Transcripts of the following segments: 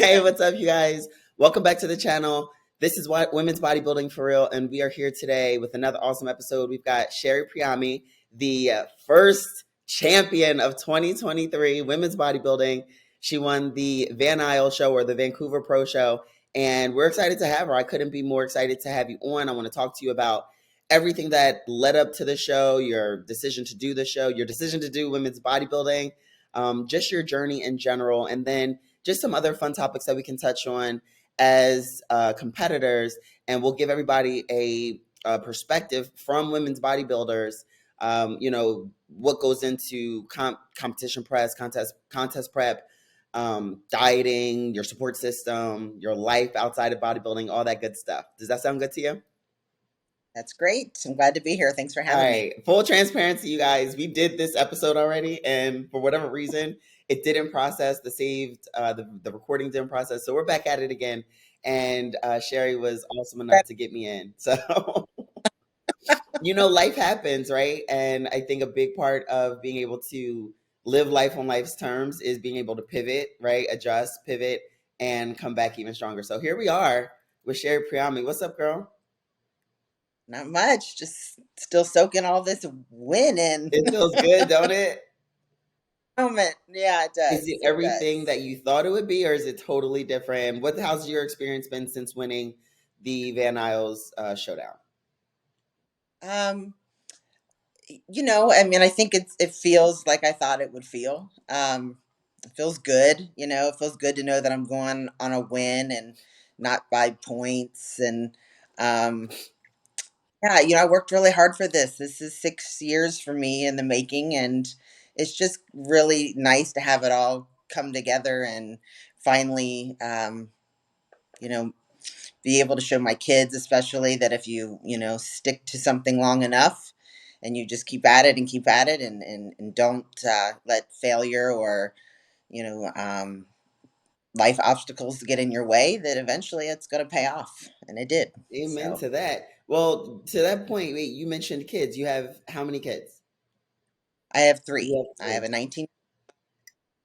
Hey, what's up, you guys? Welcome back to the channel. This is Women's Bodybuilding for Real, and we are here today with another awesome episode. We've got Sherry Priami, the first champion of 2023 Women's Bodybuilding. She won the Van Isle show, or the Vancouver Pro show, and we're excited to have her. I couldn't be more excited to have you on. I want to talk to you about everything that led up to the show, your decision to do the show, your decision to do Women's Bodybuilding, just your journey in general, and then just some other fun topics that we can touch on as competitors. And we'll give everybody a perspective from women's bodybuilders, what goes into competition prep, contest prep, dieting, your support system, your life outside of bodybuilding, all that good stuff. Does that sound good to you? That's great. I'm glad to be here. Thanks for having me. Full transparency, you guys. We did this episode already, and for whatever reason, it didn't process the recording didn't process. So we're back at it again. And Sherry was awesome enough to get me in. So, life happens, right? And I think a big part of being able to live life on life's terms is being able to pivot, right? Adjust, pivot, and come back even stronger. So here we are with Sherry Priami. What's up, girl? Not much. Just still soaking all this win in. It feels good, don't it? Moment. Yeah, it does. Is it everything that you thought it would be, or is it totally different? How's your experience been since winning the Van Isles showdown? I think it feels like I thought it would feel. It feels good. It feels good to know that I'm going on a win and not by points. And yeah, I worked really hard for this. This is 6 years for me in the making, and it's just really nice to have it all come together and finally, be able to show my kids, especially, that if you stick to something long enough and you just keep at it and keep at it and don't let failure or, you know, um, life obstacles get in your way, that eventually it's going to pay off. And it did. Amen So to that. Well, to that point, wait, you mentioned kids. You have how many kids? I have three. You have I have three.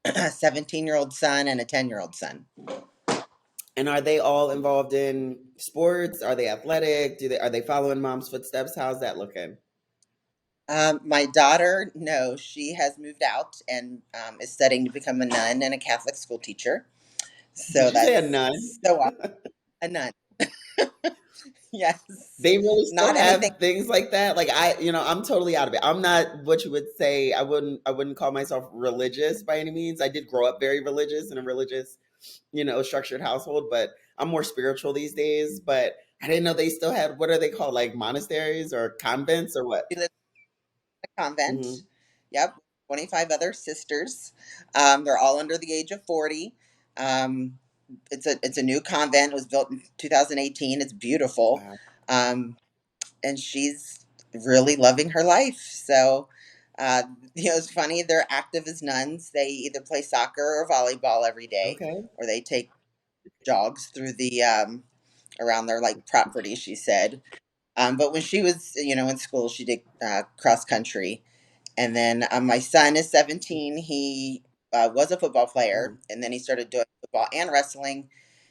a 17-year-old son and a 10-year-old son. And are they all involved in sports? Are they athletic? Are they following mom's footsteps? How's that looking? My daughter, no, she has moved out and is studying to become a nun and a Catholic school teacher. Did So you say a that's nun? so awesome. A nun. Yes. They really still Not anything. have things like that. Like I'm totally out of it. I'm not what you would say. I wouldn't call myself religious by any means. I did grow up very religious in a religious, structured household, but I'm more spiritual these days. But I didn't know they still had, what are they called? Like monasteries or convents or what? She lives in a convent. Hmm. Yep. 25 other sisters. They're all under the age of 40. Um, it's a new convent. It was built in 2018. It's beautiful. Wow. Um, and she's really loving her life. So, uh, it's funny. They're active as nuns. They either play soccer or volleyball every day, Okay. or they take jogs through the around their like property. She said. But when she was, in school, she did cross country. And then my son is 17. He was a football player, Mhm. and then he started doing football and wrestling.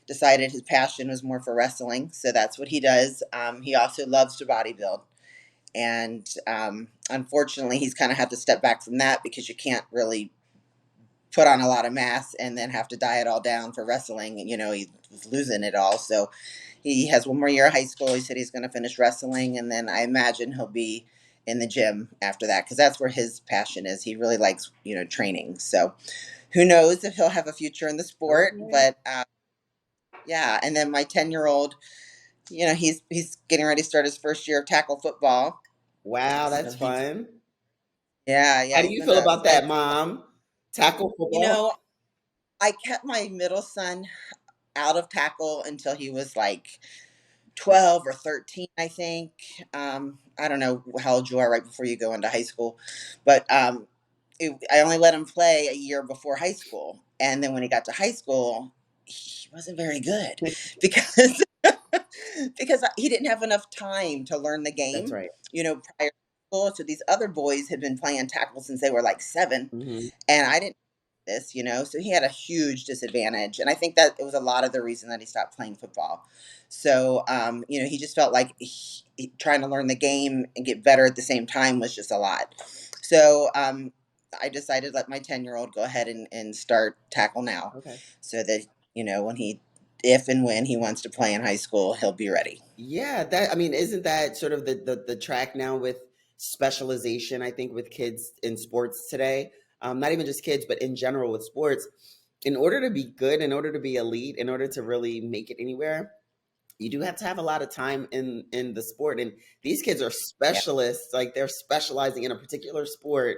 Decided his passion was more for wrestling, so that's what he does. He also loves to bodybuild, and unfortunately, he's kind of had to step back from that because you can't really put on a lot of mass and then have to diet all down for wrestling. He was losing it all, so he has one more year of high school. He said he's going to finish wrestling, and then I imagine he'll be in the gym after that because that's where his passion is. He really likes, training. So who knows if he'll have a future in the sport? Okay. But yeah. And then my 10-year-old, he's getting ready to start his first year of tackle football. Wow, So that's fun. yeah, How do he's you been feel about very. that, Mom? Tackle You football? know, I kept my middle son out of tackle until he was like 12 or 13, I think. I don't know how old you are right before you go into high school, but I only let him play a year before high school. And then when he got to high school, he wasn't very good because because he didn't have enough time to learn the That's game, right. prior to school. So these other boys had been playing tackle since they were like 7, Hmm. and I didn't. this, so he had a huge disadvantage. And I think that it was a lot of the reason that he stopped playing football. So, he just felt like trying to learn the game and get better at the same time was just a lot. So, I decided to let my 10-year-old go ahead and start tackle now, Okay. so that, when if and when he wants to play in high school, he'll be ready. Yeah, that I mean, isn't that sort of the track now with specialization? I think with kids in sports today, not even just kids, but in general with sports. In order to be good, in order to be elite, in order to really make it anywhere, you do have to have a lot of time in the sport. And these kids are Yeah. specialists, like they're specializing in a particular sport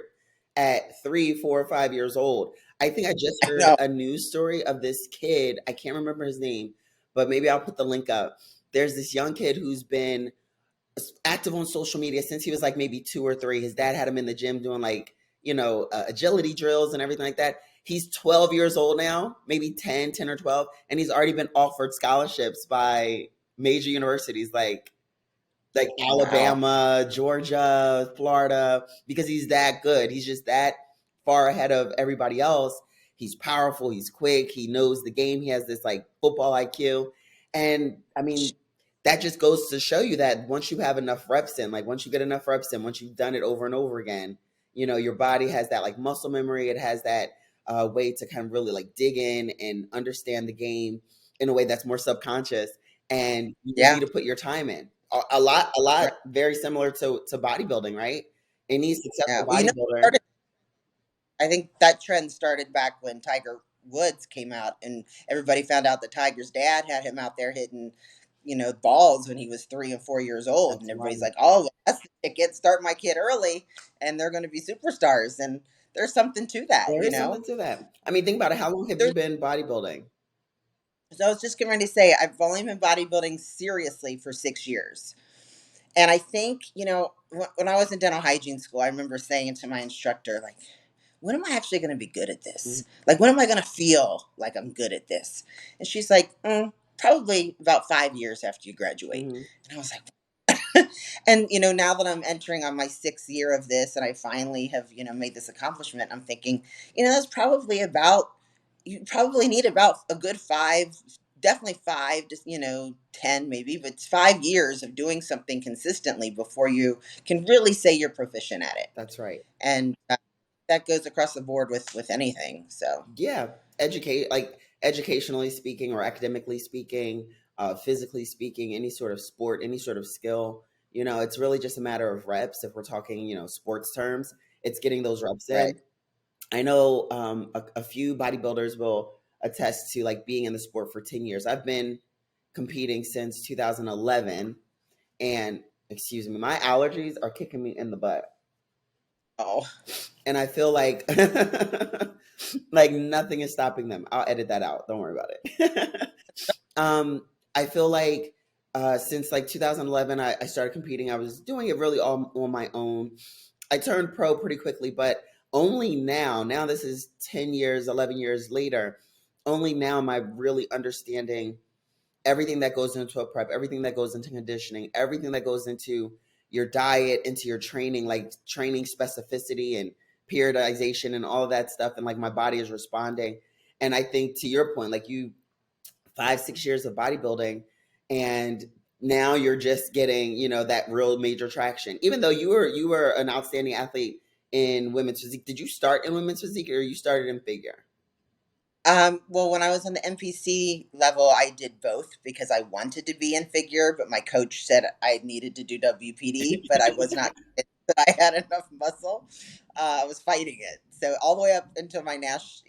at 3 4 5 years old. I think I just heard No. a news story of this kid. I can't remember his name, but maybe I'll put the link up. There's this young kid who's been active on social media since he was like maybe 2 or 3. His dad had him in the gym doing like, agility drills and everything like that. He's 12 years old now, maybe 10 or 12, and he's already been offered scholarships by major universities like Wow. Alabama, Georgia, Florida, because he's that good. He's just that far ahead of everybody else. He's powerful, he's quick, he knows the game, he has this like football IQ. And I mean, that just goes to show you that once you have enough reps in, like once you get enough reps in, once you've done it over and over again, your body has that like muscle memory. It has that way to kind of really like dig in and understand the game in a way that's more subconscious. And you just need Yeah. to put your time in. A lot Right. very similar to bodybuilding, right? Any Yeah. successful Well, bodybuilder. I think that trend started back when Tiger Woods came out, and everybody found out that Tiger's dad had him out there hitting, balls when he was 3 and 4 years old, and That's everybody's right. like, "Oh, well, that's the ticket. Start my kid early, and they're going to be superstars." And there's something to that, There is something to that. I mean, think about it. How long have you There's, been bodybuilding? so I was just getting ready to say, I've only been bodybuilding seriously for 6 years. And I think, when I was in dental hygiene school, I remember saying to my instructor, like, when am I actually going to be good at Mhm, this? Like, when am I going to feel like I'm good at this? And she's like, probably about 5 years after you graduate. mhm. And I was like, and, now that I'm entering on my 6th year of this and I finally have, made this accomplishment, I'm thinking, that's probably about, you probably need about a good 5, definitely 5 to, 10 maybe, but it's 5 years of doing something consistently before you can really say you're proficient at it. That's right. And that goes across the board with anything. So, Yeah, educationally speaking or academically speaking, physically speaking, any sort of sport, any sort of skill. It's really just a matter of reps. If we're talking, sports terms, it's getting those reps right. in. I know a few bodybuilders will attest to like being in the sport for 10 years. I've been competing since 2011, and excuse me, my allergies are kicking me in the butt. Oh, And I feel like like nothing is stopping them. I'll edit that out. Don't worry about it. I feel like since like 2011, I started competing. I was doing it really all on my own. I turned pro pretty quickly, but only now this is 10 years, 11 years later, only now am I really understanding everything that goes into a prep, everything that goes into conditioning, everything that goes into your diet, into your training, like training specificity and periodization and all of that stuff. And like my body is responding. And I think to your point, like you 5 6 years of bodybuilding, and now you're just getting that real major traction. Even though you were an outstanding athlete in women's physique, did you start in women's physique or you started in figure? Well, when I was on the NPC level, I did both because I wanted to be in figure, but my coach said I needed to do WPD, but I was not convinced that I had enough muscle. I was fighting it. So all the way up until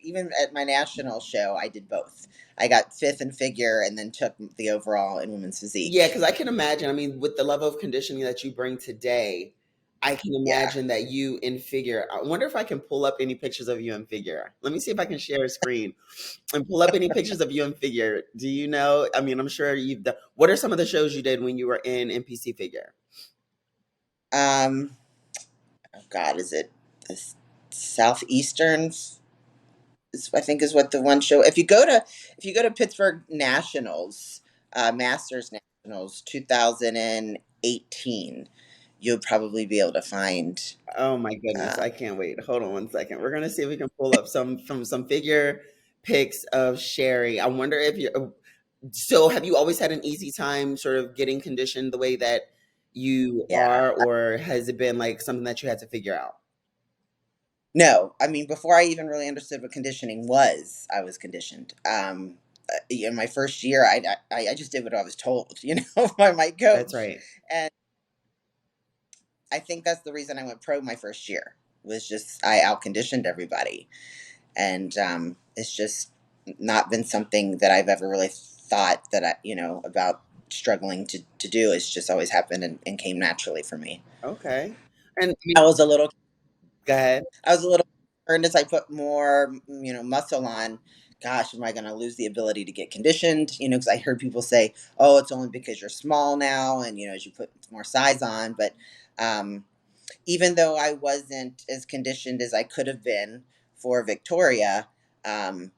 even at my national show, I did both. I got fifth in figure and then took the overall in women's Yeah, physique. because I can imagine. I mean, with the level of conditioning that you bring today, I can Yeah. imagine that you in figure. I wonder if I can pull up any pictures of you in figure. Let me see if I can share a screen and pull up any pictures of you in figure. Do you know? I mean, I'm sure you've done. What are some of the shows you did when you were in NPC figure? Um, oh God, is it the Southeastern? I think is what the one show. If you go to Pittsburgh Nationals, Masters Nationals 2018, you'll probably be able to find. Oh my goodness, I can't wait. Hold on one second. We're gonna see if we can pull up some figure pics of Sherry. I wonder if you so have you always had an easy time sort of getting conditioned the way that you Yeah. are, or has it been like something that you had to figure out? No, I mean, before I even really understood what conditioning was, I was conditioned. In my first year, I just did what I was told, by my That's coach, right. and I think that's the reason I went pro my first year, was just I out conditioned everybody, and it's just not been something that I've ever really thought that about struggling to do. It's just always happened and came naturally for me. Okay. And I I mean, was a little go ahead. I was a little concerned as I put more, muscle on. Gosh, am I going to lose the ability to get conditioned? Because I heard people say, "Oh, it's only because you're small now," and as you put more size on. But um, even though I wasn't as conditioned as I could have been for Victoria, um,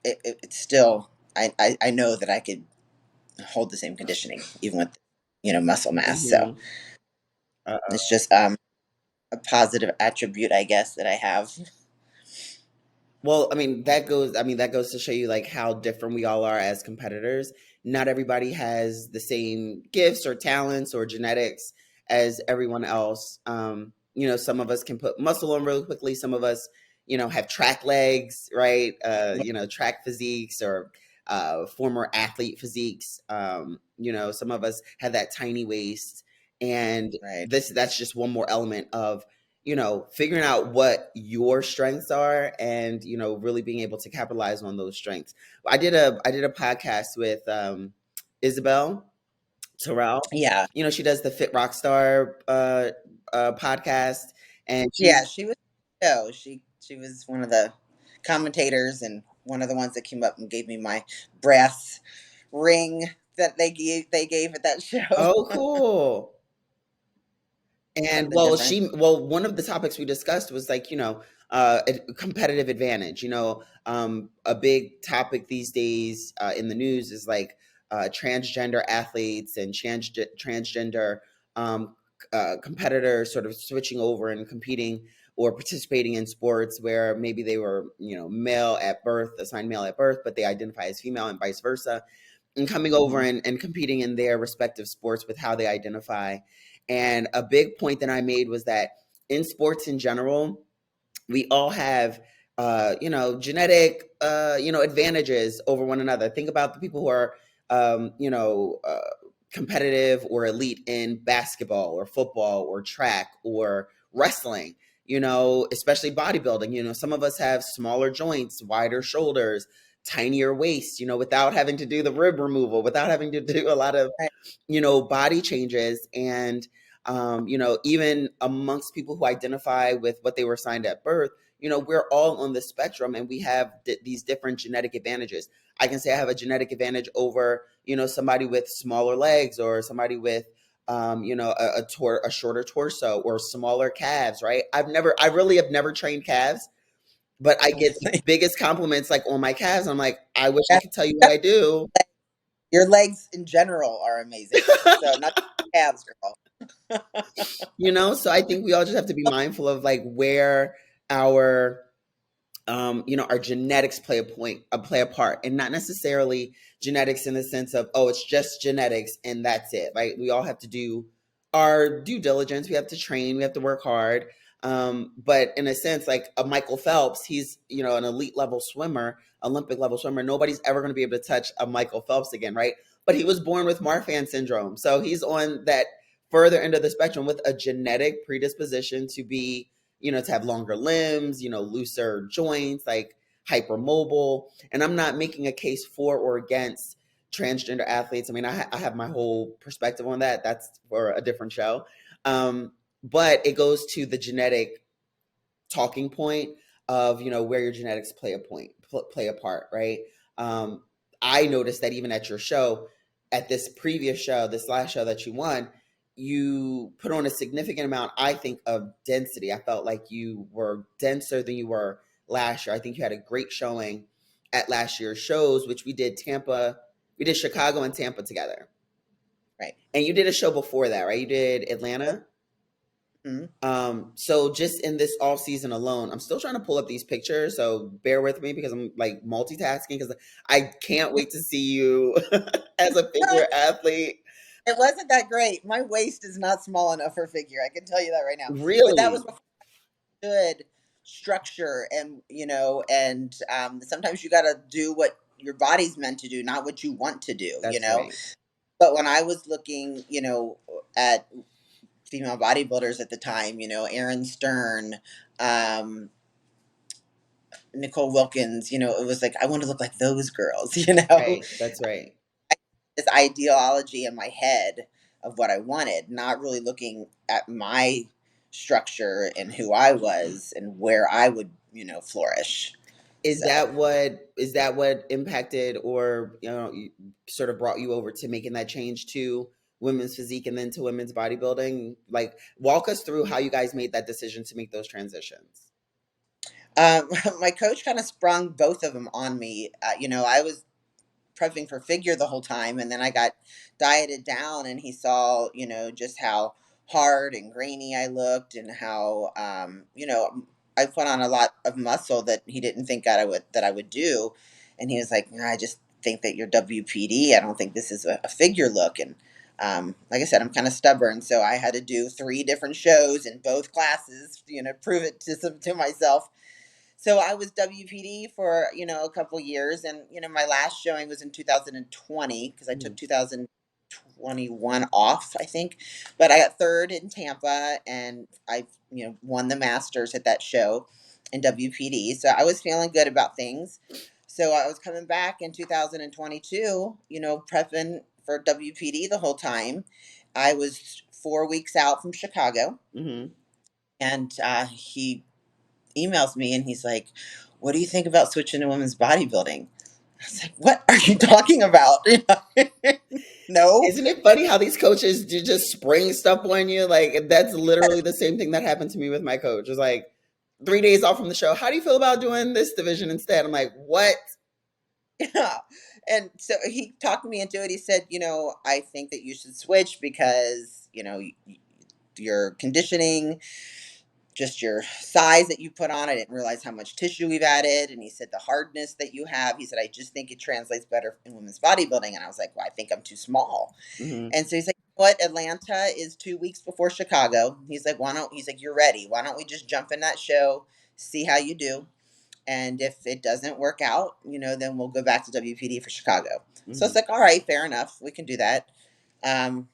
it's still I know that I could hold the same conditioning even with muscle mass. So Mm-hmm. Uh, it's just a positive attribute, I guess, that I have. Well, I mean, that goes to show you like how different we all are as competitors. Not everybody has the same gifts or talents or genetics as everyone else. Some of us can put muscle on really quickly. Some of us, have track legs, right? Track physiques or former athlete physiques. Some of us have that tiny waist. And Right. that's just one more element of figuring out what your strengths are and, really being able to capitalize on those strengths. I did a podcast with Isabel Terrell. Yeah. She does the Fit Rockstar podcast, and Yeah, she's she was no, she was one of the commentators and one of the ones that came up and gave me my brass ring that they gave at that show. oh cool. And Something different. one of the topics we discussed was like, a competitive advantage. A big topic these days in the news is like transgender athletes and transgender um, competitors sort of switching over and competing or participating in sports where maybe they were, male at birth, assigned male at birth, but they identify as female and vice versa, and coming over Mhm. and competing in their respective sports with how they identify. And a big point that I made was that in sports in general, we all have genetic advantages over one another. Think about the people who are competitive or elite in basketball or football or track or wrestling, especially bodybuilding. Some of us have smaller joints, wider shoulders, tinier waist, without having to do the rib removal, without having to do a lot of Right. body changes. And even amongst people who identify with what they were assigned at birth, we're all on the spectrum and we have these different genetic advantages. I can say I have a genetic advantage over, somebody with smaller legs or somebody with, a shorter torso or smaller calves, right? I really have never trained calves, but I get the biggest compliments like on my calves. I'm like, I wish I Yeah, could tell you what I do. your legs in general are amazing. So not calves, girl. So I think we all just have to be mindful of like where our our genetics play a part, and not necessarily genetics in the sense of, oh, it's just genetics and that's it, right? We all have to do our due diligence. We have to train, we have to work hard. But in a sense, like a Michael Phelps, he's, an elite level swimmer, Olympic level swimmer. Nobody's ever going to be able to touch a Michael Phelps again, right? But he was born with Marfan syndrome. So he's on that further end of the spectrum with a genetic predisposition to be, to have longer limbs, looser joints, like hypermobile. And I'm not making a case for or against transgender athletes. I mean, I have my whole perspective on that. That's for a different show. But it goes to the genetic talking point of, where your genetics play a part, right? um, I noticed that even at your show, at this previous show, this last show that you won, you put on a significant amount, I think, of density. I felt like you were denser than you were last year. I think you had a great showing at last year's shows, which we did Chicago and Tampa together. Right. And you did a show before that, right? You did Atlanta. Mm-hmm. So just in this off season alone, I'm still trying to pull up these pictures. So bear with me because I'm like multitasking because I can't wait to see you as a figure athlete. It wasn't that great. My waist is not small enough for figure. I can tell you that right now. But that was Really? before good structure, and and sometimes you got to do what your body's meant to do, not what you want to do. That's right. But when I was looking, at female bodybuilders at the time, Aaron Stern, um, Nicole Wilkins, it was like I want to look like those girls, Right. That's right. this ideology in my head of what I wanted, not really looking at my structure and who I was and where I would, flourish. So, Is that what impacted or sort of brought you over to making that change to women's physique and then to women's bodybuilding? Like walk us through how you guys made that decision to make those transitions. um, my coach kind of sprung both of them on me. I was prepping for figure the whole time, and then I got dieted down, and he saw just how hard and grainy I looked, and how I put on a lot of muscle that he didn't think that I would do. And he was like, "Nah, I just think that you're WPD. I don't think this is a figure look." And like I said, I'm kind of stubborn, so I had to do 3 different shows in both classes, prove it to myself. So I was WPD for a couple years, and my last showing was in 2020 because I took Mhm. 2021 off, I think. But I got third in Tampa, and I won the Masters at that show in WPD. So I was feeling good about things. So I was coming back in 2022, prepping for WPD the whole time. I was 4 weeks out from Chicago, Mhm. and he emails me and he's like, "What do you think about switching to women's bodybuilding?" I was like, "What are you talking about?" No. Isn't it funny how these coaches do just spring stuff on you? Like that's literally the same thing that happened to me with my coach. It was like 3 days off from the show. How do you feel about doing this division instead? I'm like, what? Yeah. And so he talked me into it. He said, "I think that you should switch because, your conditioning, just your size that you put on. I didn't realize how much tissue we've added." And he said, "The hardness that you have," he said, "I just think it translates better in women's bodybuilding." And I was like, "Well, I think I'm too small." Hmm. And so he's like, "What? Atlanta is 2 weeks before Chicago." He's like, "Why don't," he's like, "You're ready. Why don't we just jump in that show, see how you do? And if it doesn't work out, then we'll go back to WPD for Chicago." So Hmm. it's like, all right, fair enough. We can do that. Um,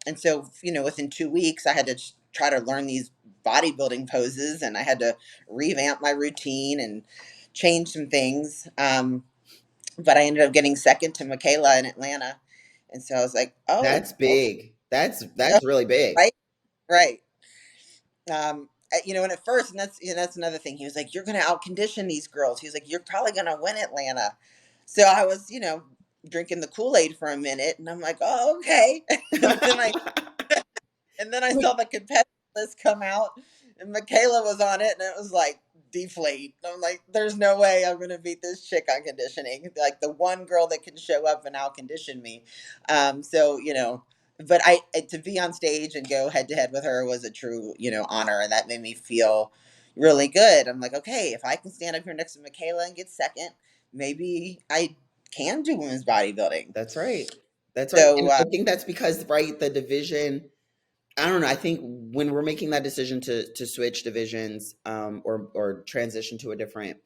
and so, within 2 weeks, I had to try to learn these bodybuilding poses, and I had to revamp my routine and change some things. But I ended up getting second to Michaela in Atlanta. And so I was like, oh, That's okay. big. Oh, That's really big. right, right. And at first, and that's another thing. He was like, "You're going to outcondition these girls." He was like, "You're probably going to win Atlanta." So I was, drinking the Kool-Aid for a minute, and I'm like, "Oh, okay." and then I and then I saw the competitive list come out, and Michaela was on it, and it was like deflate. I'm like, "There's no way I'm going to beat this chick on conditioning. Like the one girl that can show up and out condition me." So but to be on stage and go head to head with her was a true honor, and that made me feel really good. I'm like, okay, if I can stand up here next to Michaela and get second, maybe I can do women's bodybuilding. That's right. That's right. So And I think that's because, right, the division, I don't know. I think when we're making that decision to switch divisions, or transition to a different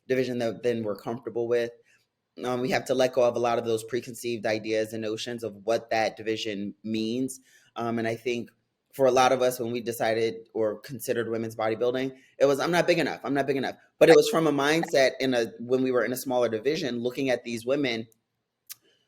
division that then we're comfortable with, we have to let go of a lot of those preconceived ideas and notions of what that division means. And I think for a lot of us, when we decided or considered women's bodybuilding, it was I'm not big enough. I'm not big enough. But it was from a mindset when we were in a smaller division, looking at these women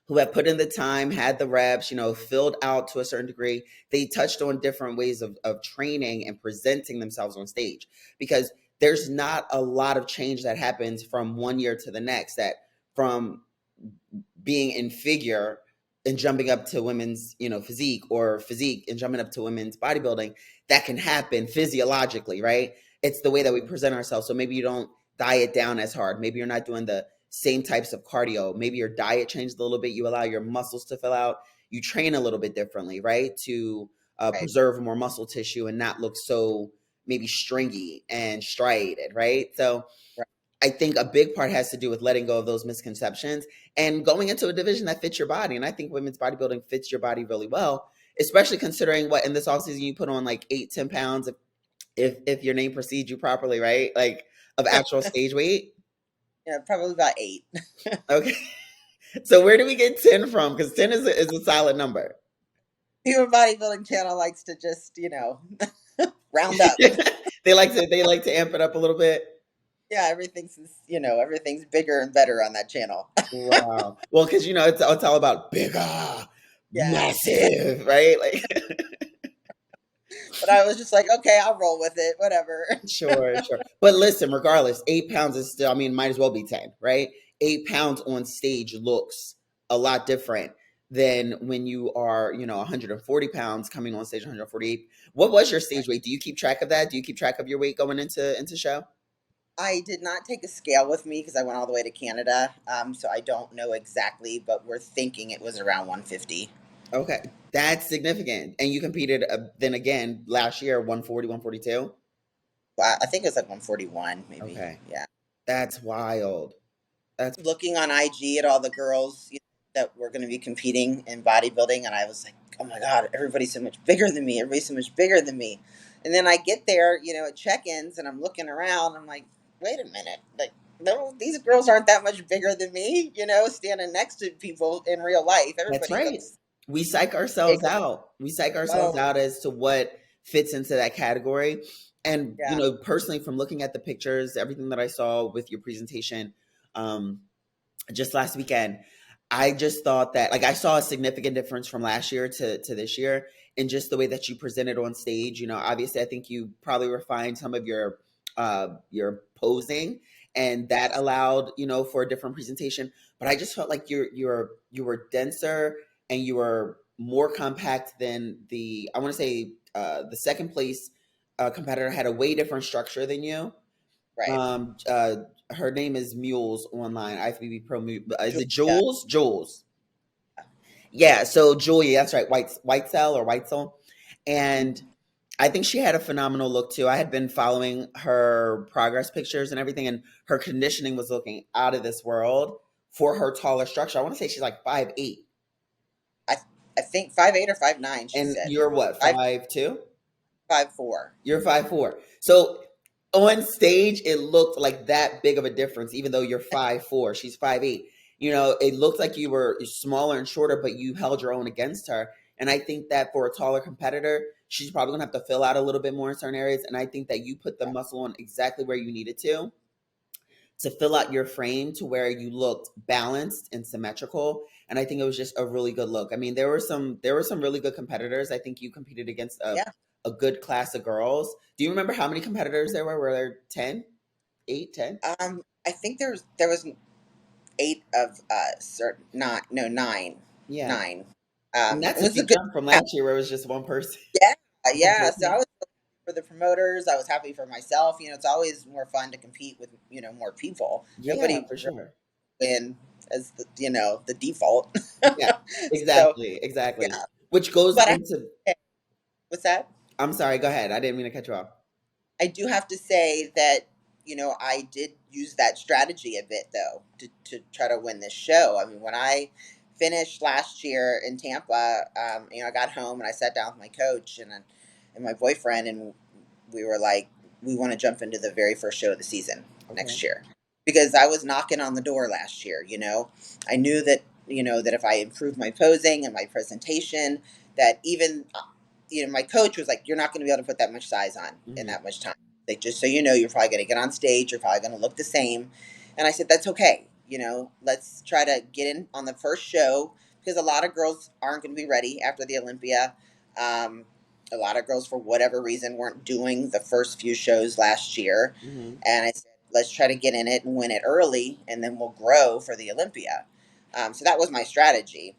who have put in the time, had the reps, filled out to a certain degree. They touched on different ways of training and presenting themselves on stage because there's not a lot of change that happens from one year to the next. That from being in figure and jumping up to women's, physique, or physique and jumping up to women's bodybuilding, that can happen physiologically, right? It's the way that we present ourselves. So maybe you don't diet down as hard. Maybe you're not doing the same types of cardio. Maybe your diet changed a little bit. You allow your muscles to fill out. you train a little bit differently, right? To Right. preserve more muscle tissue and not look so maybe stringy and striated, right? So Right. I think a big part has to do with letting go of those misconceptions and going into a division that fits your body. And I think women's bodybuilding fits your body really well, especially considering what in this off season you put on like 8, 10 pounds if your name precedes you properly, right? Like of actual stage weight. Yeah, probably about 8. Okay. So where do we get 10 from? Because 10 is a solid number. Human bodybuilding channel likes to just, round up. They like to amp it up a little bit. Yeah, everything's bigger and better on that channel. Wow. Well, because it's all about bigger, Yeah. massive, right? Like But I was just like, okay, I'll roll with it, whatever. sure, sure. But listen, regardless, 8 pounds is still, I mean, might as well be 10, right? 8 pounds on stage looks a lot different than when you are, 140 pounds coming on stage, 148. What was your stage weight? Do you keep track of that? Do you keep track of your weight going into show? I did not take a scale with me because I went all the way to Canada, so I don't know exactly, but we're thinking it was around 150. Okay. That's significant. And you competed then again last year, 140, 142? Well, I think it was like 141, maybe. Okay. Yeah. That's wild. That's Looking on IG at all the girls that were going to be competing in bodybuilding, and I was like, oh my God, everybody's so much bigger than me. Everybody's so much bigger than me. And then I get there, at check-ins, and I'm looking around. I'm like, wait a minute, like, no, these girls aren't that much bigger than me. Standing next to people in real life, That's everybody right. looks We psych ourselves bigger. out. We psych ourselves Oh, out as to what fits into that category. And, yeah, personally, from looking at the pictures, everything that I saw with your presentation um, just last weekend, I just thought that, like, I saw a significant difference from last year to this year in just the way that you presented on stage. Obviously, I think you probably refined some of your posing, and that yes, allowed, for a different presentation. But I just felt like you were denser and you were more compact than I want to say the second place competitor had a way different structure than you. right. Um, uh, Her name is Mules online, IFBB Pro. Is it Julia, Jules? Jules. Yeah. So Julia, that's right. White Cell or White Soul, and I think she had a phenomenal look too. I had been following her progress pictures and everything, and her conditioning was looking out of this world for her taller structure. I want to say she's like 5'8". I I think 5'8" or 5'9", she And said. you're what, Five 5'2"? 5'4". You're 5'4". So on stage, it looked like that big of a difference, even though you're 5'4". She's 5'8". It looked like you were smaller and shorter, but you held your own against her. And I think that for a taller competitor, she's probably gonna have to fill out a little bit more in certain areas. And I think that you put the muscle on exactly where you needed to fill out your frame to where you looked balanced and symmetrical. And I think it was just a really good look. I mean, there were some really good competitors. I think you competed against Yeah. a good class of girls. Do you remember how many competitors there were? Were there 10, 8, 10? I think there was 8 of certain, not no 9, Yeah. 9. And It that's a was a big good jump from count. last year where it was just one person. Yeah, yeah. So I was happy for the promoters. I was happy for myself. It's always more fun to compete with more people. Yeah, Nobody for really sure. win as the default. Yeah, So exactly, exactly. yeah, Which goes but into, what's that? I'm sorry, go ahead. I didn't mean to cut you off. I do have to say that I did use that strategy a bit though to try to win this show. I mean, when I finished last year in Tampa, I got home and I sat down with my coach and my boyfriend, and we were like, we want to jump into the very first show of the season Okay. next year because I was knocking on the door last year. I knew that that if I improved my posing and my presentation, that even my coach was like, you're not going to be able to put that much size on in Hmm. that much time. Like, just so you know, you're probably going to get on stage. You're probably going to look the same. And I said, that's okay. Let's try to get in on the first show because a lot of girls aren't going to be ready after the Olympia. Um, a lot of girls, for whatever reason, weren't doing the first few shows last year. Hmm. And I said, let's try to get in it and win it early, and then we'll grow for the Olympia. So that was my strategy,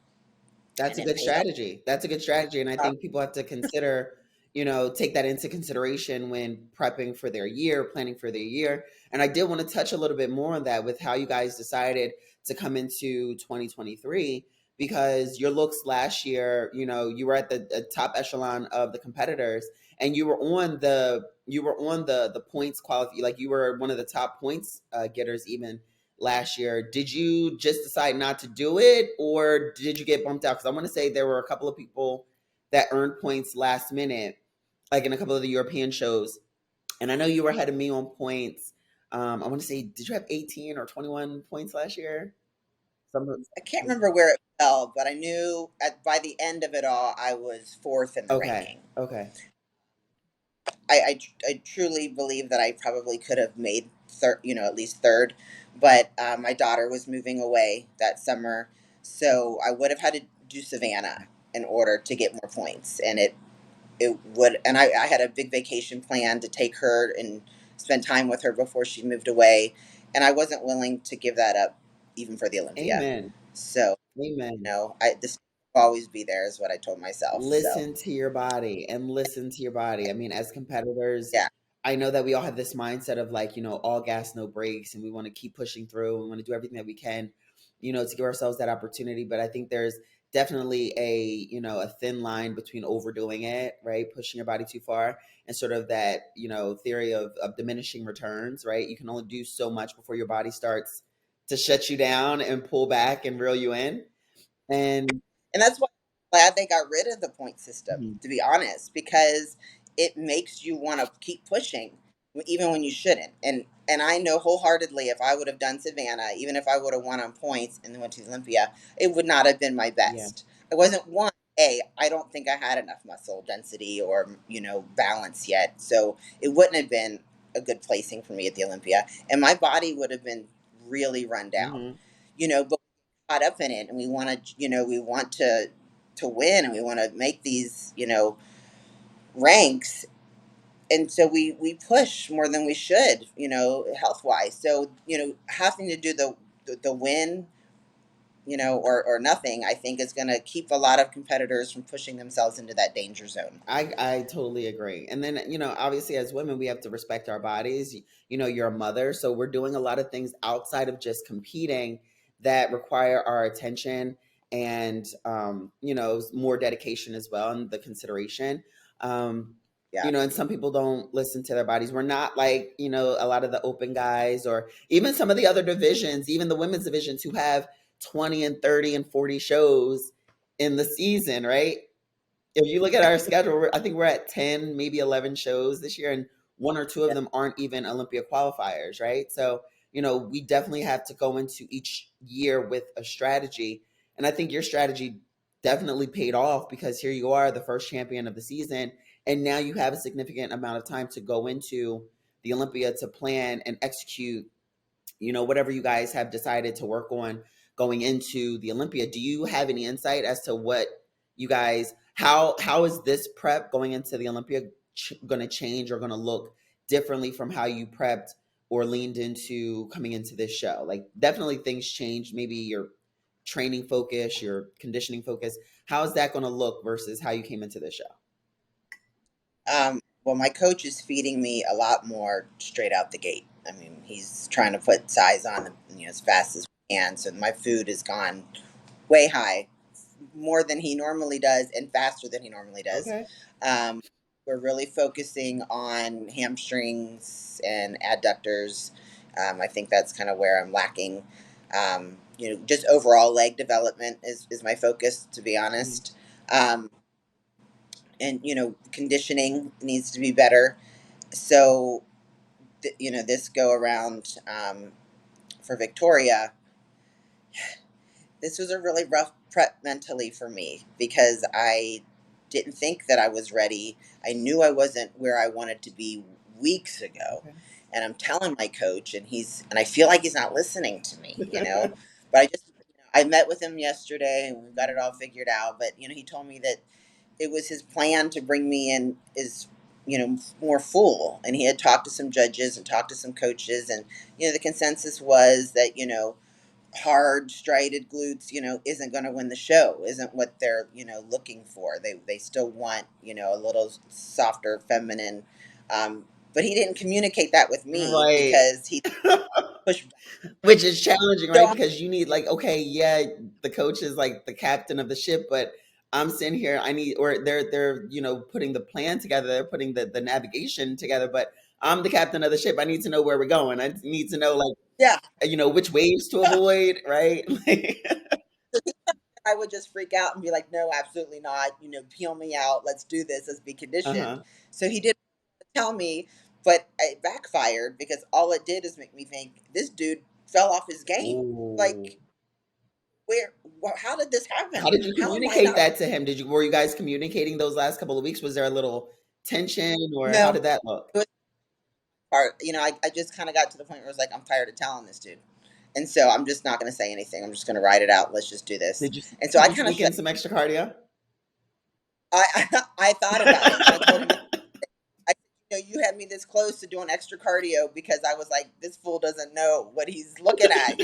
That's and a it good paid off. strategy. That's a good strategy. And I think people have to consider, take that into consideration when prepping for their year, planning for their year. And I did want to touch a little bit more on that with how you guys decided to come into 2023 because your looks last year, you know, you were at the top echelon of the competitors, and you were on the points qualify, like you were one of the top points getters even last year. Did you just decide not to do it, or did you get bumped out? Because I want to say there were a couple of people that earned points last minute, like in a couple of the European shows. And I know you were ahead of me on points. I want to say, did you have 18 or 21 points last year? Some, I can't remember where it fell, but I knew by the end of it all, I was fourth in the okay, ranking. okay, I truly believe that I probably could have made third, at least third, but my daughter was moving away that summer, so I would have had to do Savannah in order to get more points, and it would, and I had a big vacation plan to take her and spend time with her before she moved away, and I wasn't willing to give that up even for the Olympia. amen, So amen. this will always be there is what I told myself. So Listen to your body and listen to your body. I mean, as competitors, yeah. I know that we all have this mindset of like, you know, all gas, no brakes, and we want to keep pushing through. We want to do everything that we can, you know, to give ourselves that opportunity. But I think there's definitely a thin line between overdoing it, right? Pushing your body too far, and sort of that, theory of diminishing returns, right? You can only do so much before your body starts to shut you down and pull back and reel you in. And And that's why I'm glad they got rid of the point system, mhm, to be honest, because it makes you want to keep pushing even when you shouldn't. And I know wholeheartedly if I would have done Savannah, even if I would have won on points and then went to Olympia, it would not have been my yeah. best. It wasn't one. A, I don't think I had enough muscle density or balance yet, so it wouldn't have been a good placing for me at the Olympia, and my body would have been really run down. Hmm. But caught up in it, and we want to we want to win, and we want to make these ranks, and so we push more than we should, health wise. So having to do the win, or nothing, I think is going to keep a lot of competitors from pushing themselves into that danger zone. I totally agree. And then, obviously as women, we have to respect our bodies. You're a mother, so we're doing a lot of things outside of just competing that require our attention and, more dedication as well, and the consideration. Um, Yeah. and some people don't listen to their bodies. We're not like, a lot of the open guys, or even some of the other divisions, even the women's divisions who have 20 and 30 and 40 shows in the season, right? If you look at our schedule, I think we're at 10, maybe 11 shows this year, and one or two of Yeah. them aren't even Olympia qualifiers, right? So, we definitely have to go into each year with a strategy. And I think your strategy definitely paid off, because here you are, the first champion of the season, and now you have a significant amount of time to go into the Olympia to plan and execute, whatever you guys have decided to work on going into the Olympia. Do you have any insight as to what you guys, how is this prep going into the Olympia going to change or going to look differently from how you prepped or leaned into coming into this show? Like, definitely things changed. Maybe your training focus, your conditioning focus. How is that going to look versus how you came into this show? Well, my coach is feeding me a lot more straight out the gate. I mean, he's trying to put size on, as fast as we can. So my food has gone way high, more than he normally does, and faster than he normally does. Okay. Um, we're really focusing on hamstrings and adductors. I think that's kind of where I'm lacking. Just overall leg development is my focus, to be Mhm. honest. Um, and conditioning needs to be better. So this go around, for Victoria, this was a really rough prep mentally for me because I didn't think that I was ready. I knew I wasn't where I wanted to be weeks ago. Okay. And I'm telling my coach, and I feel like he's not listening to me. But I met with him yesterday and we've got it all figured out. But, he told me that it was his plan to bring me in is, more full. And he had talked to some judges and talked to some coaches. And, the consensus was that, hard striated glutes, isn't going to win the show, isn't what they're, looking for. They still want, a little softer, feminine. But he didn't communicate that with me Right. because he push back. Which is challenging, So right? Because you need like, okay, yeah, the coach is like the captain of the ship, but I'm sitting here, I need, or they're, putting the plan together, they're putting the navigation together, but I'm the captain of the ship. I need to know where we're going. I need to know like, yeah, which waves to avoid, right? I would just freak out and be like, no, absolutely not. Peel me out. Let's do this. Let's be conditioned. Uh-huh. So he didn't tell me, but it backfired because all it did is make me think this dude fell off his game. Ooh. Like, how did this How happen? did you How am I communicate not? that to him? Were you guys communicating those last couple of weeks? Was there a little tension or how No, did that look? it was part. I just kind of got to the point where I was like, I'm tired of telling this dude. And so I'm just not going to say anything. I'm just going to ride it out. Let's just do this. Did you And so did I you kind of sneak in some extra cardio? I thought about it and I told him, I said, you had me this close to doing extra cardio because I was like, this fool doesn't know what he's looking at.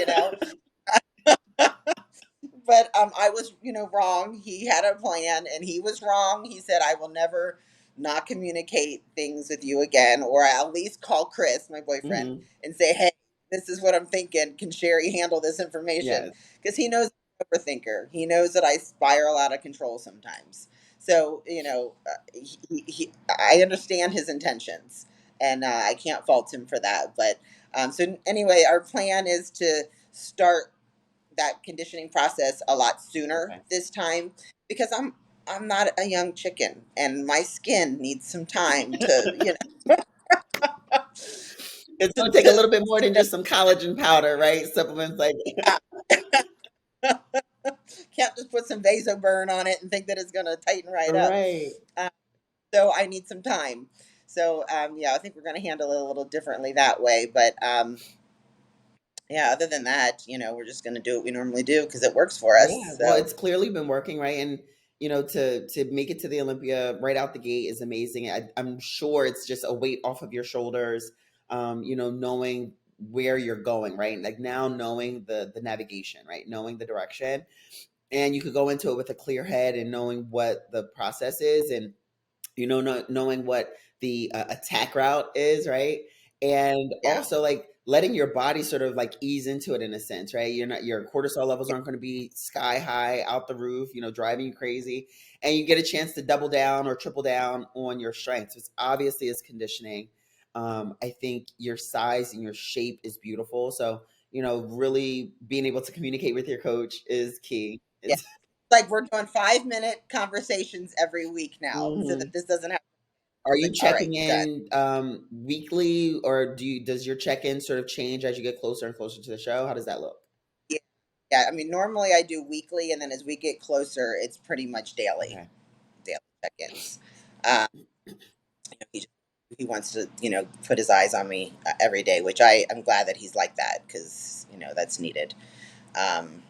But I was, wrong. He had a plan, and he was wrong. He said, "I will never not communicate things with you again, or I'll at least call Chris, my boyfriend, Hmm. and say, hey, this is what I'm thinking. Can Sherry handle this information?" Yes. Because he knows I'm an overthinker. He knows that I spiral out of control sometimes. So I understand his intentions, and I can't fault him for that. But so anyway, our plan is to start that conditioning process a lot sooner Okay. this time because I'm not a young chicken and my skin needs some time to It's to, gonna take a to little bit more than just some collagen powder, right? Supplements like yeah. Can't just put some vasoburn on it and think that it's gonna tighten right up. right. Uh, so I need some time. So yeah, I think we're gonna handle it a little differently that way. But yeah, other than that, we're just gonna do what we normally do because it works for Yeah, us. well, So it's clearly been working, right? And to make it to the Olympia right out the gate is amazing. I'm sure it's just a weight off of your shoulders. Knowing where you're going, right? Like now knowing the navigation, right? Knowing the direction, and you could go into it with a clear head and knowing what the process is, and knowing what the attack route is, right? And yeah, also like letting your body sort of like ease into it in a sense, right? Your cortisol levels yeah, aren't going to be sky high out the roof, driving you crazy, and you get a chance to double down or triple down on your strengths, which obviously is conditioning. I think your size and your shape is beautiful, so really being able to communicate with your coach is key. yeah. It's Like we're doing 5-minute conversations every week now so Mhm. that this doesn't happen. Are Like, you all right, checking done. in weekly, or does your check-in sort of change as you get closer and closer to the show? How does that look? Yeah. Yeah, I mean, normally I do weekly, and then as we get closer, it's pretty much daily, Okay. daily check-ins. Um, he he wants to, put his eyes on me every day, which I'm glad that he's like that because that's needed. Um,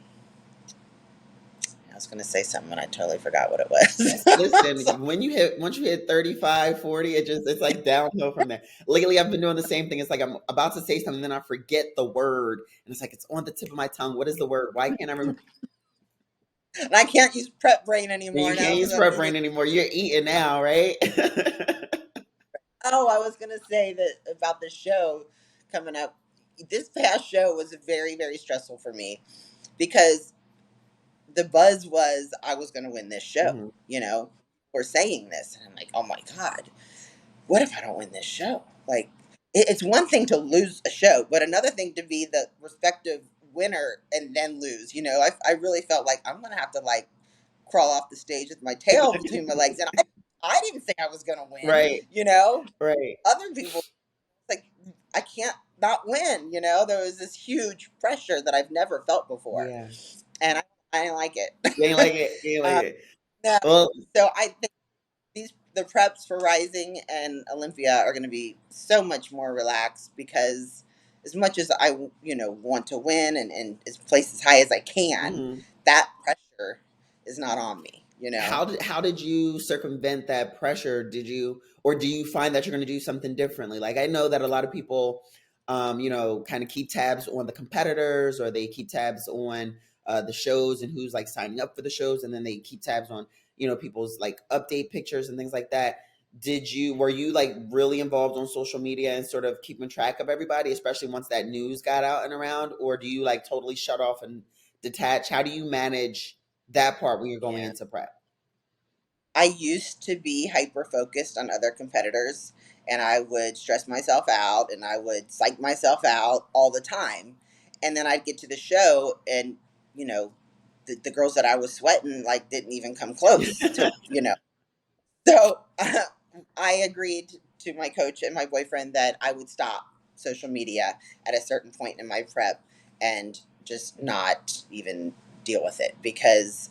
I was going to say something and I totally forgot what it was. So, Listen, once you hit 35, 40, it's like downhill from there. Lately, I've been doing the same thing. It's like I'm about to say something, then I forget the word, and it's like it's on the tip of my tongue. What is the word? Why can't I remember? and I can't use prep brain And anymore you now can't because use I'm prep eating. brain anymore. You're eating now, right? Oh, I was going to say that about the show coming up. This past show was very, very stressful for me because the buzz was I was going to win this show, Mhm. for saying this. And I'm like, oh my God, what if I don't win this show? Like, it's one thing to lose a show, but another thing to be the respective winner and then lose. I really felt like I'm going to have to like crawl off the stage with my tail between my legs. And I didn't think I was going to win, Right, right. Other people, like, I can't not win, There was this huge pressure that I've never felt before. Yeah. And I didn't like it. You ain't like it. You ain't like um, it. no. Well, So I think the preps for Rising and Olympia are going to be so much more relaxed because as much as I want to win and as place as high as I can, mhm. that pressure is not on me. How did you circumvent that pressure? Did you, or do you find that you're going to do something differently? Like I know that a lot of people, kind of keep tabs on the competitors, or they keep tabs on the shows and who's like signing up for the shows, and then they keep tabs on people's like update pictures and things like that. were you like really involved on social media and sort of keeping track of everybody, especially once that news got out and around, or do you like totally shut off and detach? How do you manage that part when you're going Yeah. into prep? I used to be hyper focused on other competitors, and I would stress myself out and I would psych myself out all the time. And then I'd get to the show, and, you know, the girls that I was sweating like didn't even come close to, So I agreed to my coach and my boyfriend that I would stop social media at a certain point in my prep and just not even deal with it because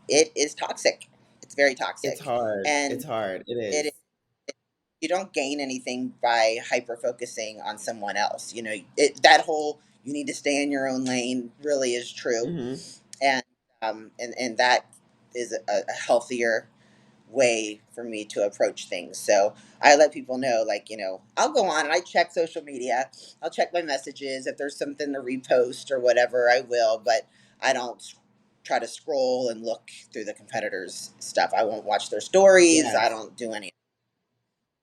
it is toxic. It's very It's toxic, hard. It's and hard. It it is. you don't gain anything by hyper focusing on someone else. That whole you need to stay in your own lane really is true, Mm-hmm. and and that is a healthier way for me to approach things. So I let people know, like, I'll go on and I check social media. I'll check my messages. If there's something to repost or whatever, I will, but I don't try to scroll and look through the competitors' stuff. I won't watch their stories. I Yes. don't do any.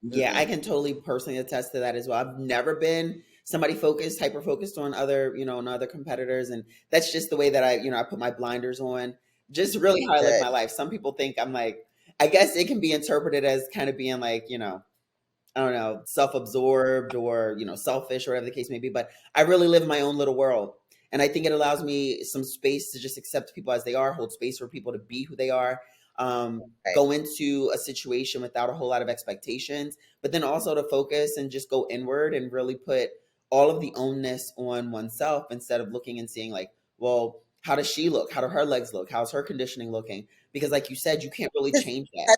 Yeah, I Mm-mm. can totally personally attest to that as well. I've never been somebody focused, hyper focused on other, on other competitors. And that's just the way that I put my blinders on, just really how I live my Good. life. Some people think I'm like, I guess it can be interpreted as kind of being like, I don't know, self-absorbed or, selfish or whatever the case may be, but I really live in my own little world. And I think it allows me some space to just accept people as they are, hold space for people to be who they are, Right. go into a situation without a whole lot of expectations, but then also to focus and just go inward and really put all of the onus on oneself instead of looking and seeing like, well, how does she look? How do her legs look? How's her conditioning looking? Because like you said, you can't really Because change that.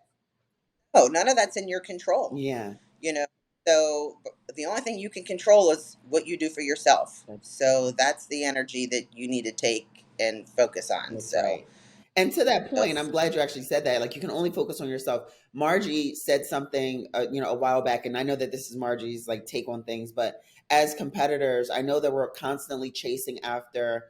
none of that's in your control. Yeah. You know, so the only thing you can control is what you do for yourself. So that's the energy that you need to take and focus on. That's So right. And to that point, those, I'm glad you actually said that. Like, you can only focus on yourself. Margie said something, a while back, and I know that this is Margie's like take on things. But as competitors, I know that we're constantly chasing after,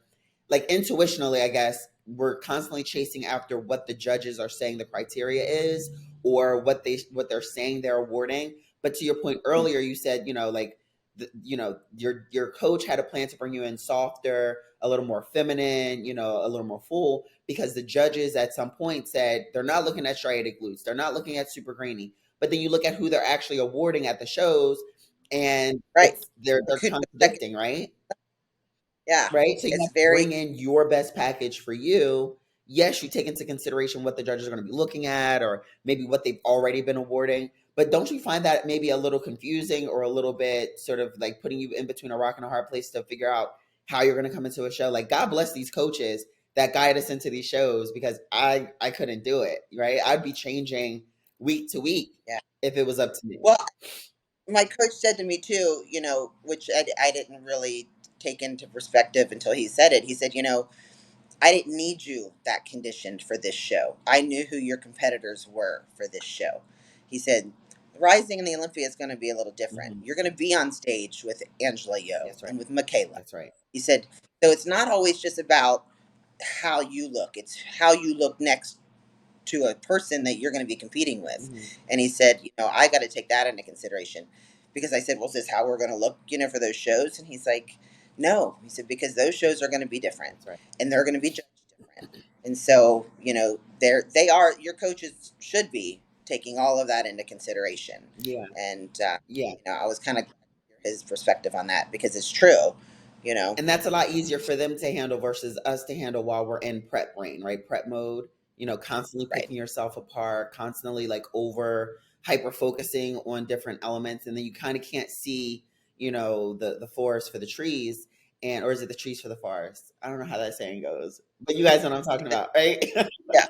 like intuitionally, I guess we're constantly chasing after what the judges are saying the criteria is, or what they're saying they're awarding. But to your point earlier, you said, like, your coach had a plan to bring you in softer, a little more feminine, a little more full, because the judges at some point said they're not looking at striated glutes, they're not looking at super grainy. But then you look at who they're actually awarding at the shows, and right. they're It could be second. contradicting, right? Yeah. Right? So you It's have to very bring in your best package for you. Yes, you take into consideration what the judges are going to be looking at, or maybe what they've already been awarding. But don't you find that maybe a little confusing, or a little bit sort of like putting you in between a rock and a hard place to figure out how you're going to come into a show? Like, God bless these coaches that guide us into these shows, because I couldn't do it, right? I'd be changing week to week yeah. if it was up to me. Well, my coach said to me too, which I didn't really take into perspective until he said it. He said, I didn't need you that conditioned for this show. I knew who your competitors were for this show. He said, Rising in the Olympia is going to be a little different. Hmm. You're going to be on stage with Angela Yo That's right. and with Michaela. That's right. He said, so it's not always just about how you look, it's how you look next to a person that you're going to be competing with. Hmm. And he said, I got to take that into consideration because I said, well, is this how we're going to look, for those shows? And he's like, no. He said, because those shows are going to be different That's right. and they're going to be judged different. And so, they are, your coaches should be taking all of that into consideration. Yeah. And, Yeah. I was kind of glad to hear his perspective on that because it's true, you know. And that's a lot easier for them to handle versus us to handle while we're in prep brain, right? Prep mode, constantly Right. picking yourself apart, constantly like over hyper focusing on different elements. And then you kind of can't see, the forest for the trees. And, or is it the trees for the forest? I don't know how that saying goes, but you guys know what I'm talking about, right? Yeah.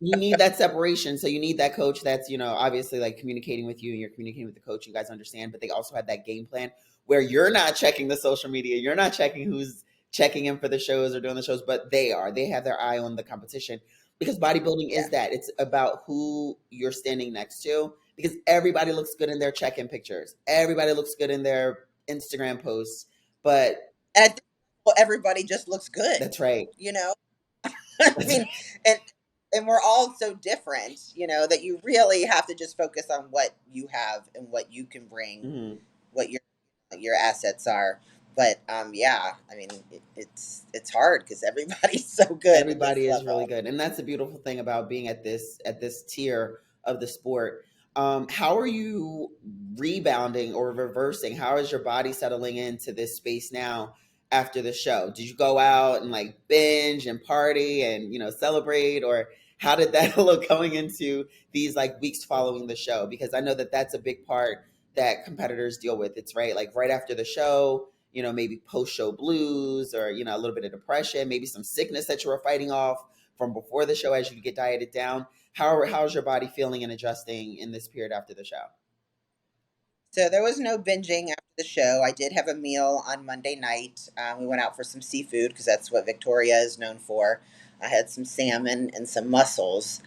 You need that separation. So you need that coach that's, obviously like communicating with you, and you're communicating with the coach. You guys understand, but they also have that game plan where you're not checking the social media. You're not checking who's checking in for the shows or doing the shows, but they are. They have their eye on the competition, because bodybuilding Yeah. is that. It's about who you're standing next to, because everybody looks good in their check-in pictures. Everybody looks good in their Instagram posts, but And at this level, everybody just looks good, that's right. you know? I That's mean, and and we're all so different, that you really have to just focus on what you have and what you can bring, Mhm. what your assets are. But yeah, I mean, it's hard because everybody's so good at this Everybody is really level. good, and that's the beautiful thing about being at this tier of the sport. How are you rebounding or reversing? How is your body settling into this space now after the show? Did you go out and like binge and party and celebrate, or how did that look going into these like weeks following the show? Because I know that that's a big part that competitors deal with. It's right like right after the show, maybe post show blues, or, a little bit of depression, maybe some sickness that you were fighting off from before the show as you get dieted down. How's your body feeling and adjusting in this period after the show? So there was no binging after the show. I did have a meal on Monday night. We went out for some seafood because that's what Victoria is known for. I had some salmon and some mussels,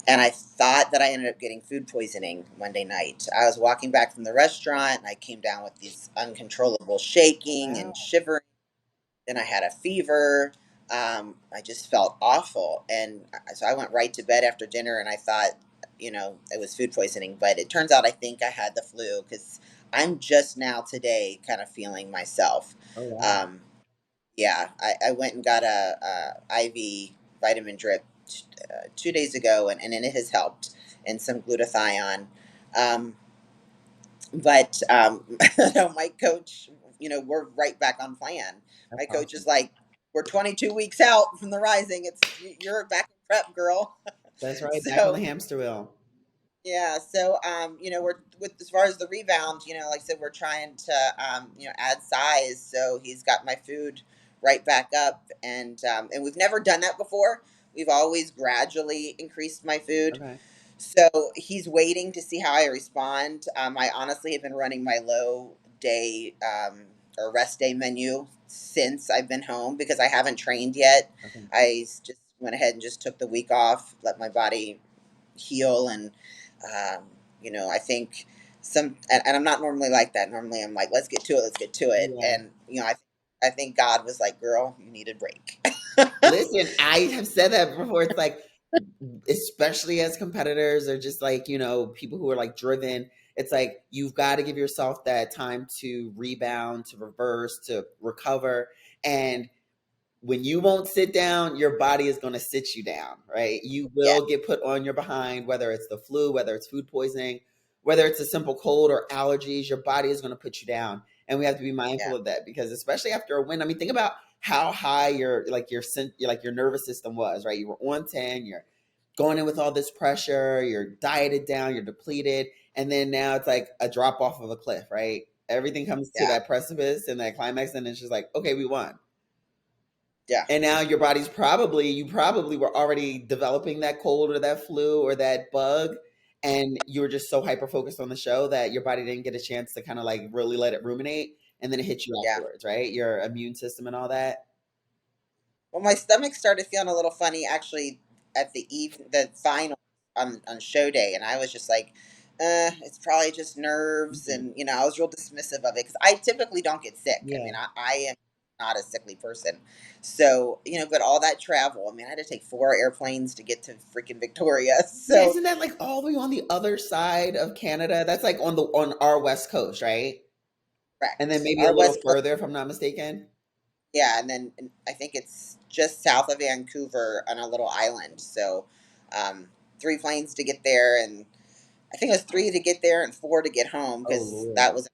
and I thought that I ended up getting food poisoning Monday night. I was walking back from the restaurant, and I came down with these uncontrollable shaking Wow. and shivering. Then I had a fever. I just felt awful. And so I went right to bed after dinner, and I thought, it was food poisoning. But it turns out I think I had the flu because I'm just now today kind of feeling myself. Oh wow. Um, yeah, I went and got a IV vitamin drip 2 days ago, and it has helped, and some glutathione. Um, but my coach, we're right back on plan. That's My coach awesome. is like, we're 22 weeks out from the rising. You're back in prep, girl. That's right. Back on the So hamster wheel. yeah, so we're with as far as the rebound, like I said, we're trying to add size. So he's got my food right back up, and we've never done that before. We've always gradually increased my food. Okay. So he's waiting to see how I respond. I honestly have been running my low day or rest day menu since I've been home because I haven't trained yet. Okay. I just went ahead and just took the week off, let my body heal, and I think and I'm not normally like that. Normally, I'm like, let's get to it, let's get to it, Yeah. and I think God was like, girl, you need a break. Listen, I have said that before. It's like, especially as competitors or just like, people who are like driven, it's like you've got to give yourself that time to rebound, to reverse, to recover. And when you won't sit down, your body is going to sit you down, right? You Yeah, will get put on your behind, whether it's the flu, whether it's food poisoning, whether it's a simple cold or allergies, your body is going to put you down. And we have to be yeah, mindful of that because especially after a win, I mean, think about how high your nervous system was, right? You were on 10, you're going in with all this pressure, you're dieted down, you're depleted, and then now it's like a drop off of a cliff, right? Everything comes to yeah, that precipice and that climax, and it's just like, okay, we won. yeah, And now your body's you probably were already developing that cold or that flu or that bug, and you were just so hyper focused on the show that your body didn't get a chance to kind of like really let it ruminate, and then it hits you yeah. afterwards, right? Your immune system and all that. Well, my stomach started feeling a little funny actually at the final on show day, and I was just like, it's probably just nerves, Mhm. and I was real dismissive of it because I typically don't get sick. I Yeah. mean, I am not a sickly person, so but all that travel. I mean, I had to take 4 airplanes to get to freaking Victoria. Yeah, So isn't that like all the way on the other side of Canada? That's like on our west coast, right? And then correct, maybe a our little West Coast, further, if I'm not mistaken. yeah, and I think it's just south of Vancouver on a little island. So, 3 planes to get there, and I think it was 3 to get there and 4 to get home Oh because that Lord. was